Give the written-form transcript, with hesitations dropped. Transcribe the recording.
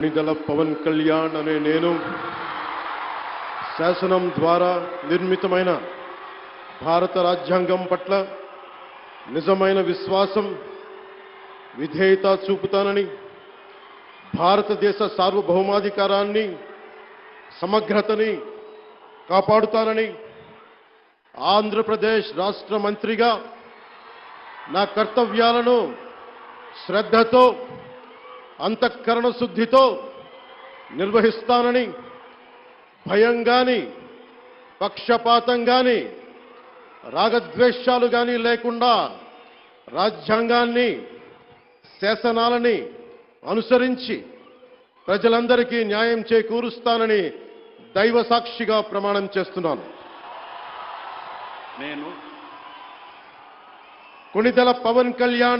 కొణిదెల పవన్ కళ్యాణ్ అనే నేను శాసనం ద్వారా నిర్మితమైన భారత రాజ్యాంగం పట్ల నిజమైన విశ్వాసం విధేయత చూపుతానని, భారతదేశ సార్వభౌమాధికారాన్ని సమగ్రతని కాపాడుతానని, ఆంధ్రప్రదేశ్ రాష్ట్ర మంత్రిగా నా కర్తవ్యాలను శ్రద్ధతో అంతఃకరణ శుద్ధితో నిర్వహిస్తానని, భయం గాని పక్షపాతం గాని రాగద్వేషాలు గాని లేకుండా రాజ్యాంగాన్ని శాసనాలని అనుసరించి ప్రజలందరికీ న్యాయం చేకూరుస్తానని దైవ సాక్షిగా ప్రమాణం చేస్తున్నాను. నేను కొణిదెల పవన్ కళ్యాణ్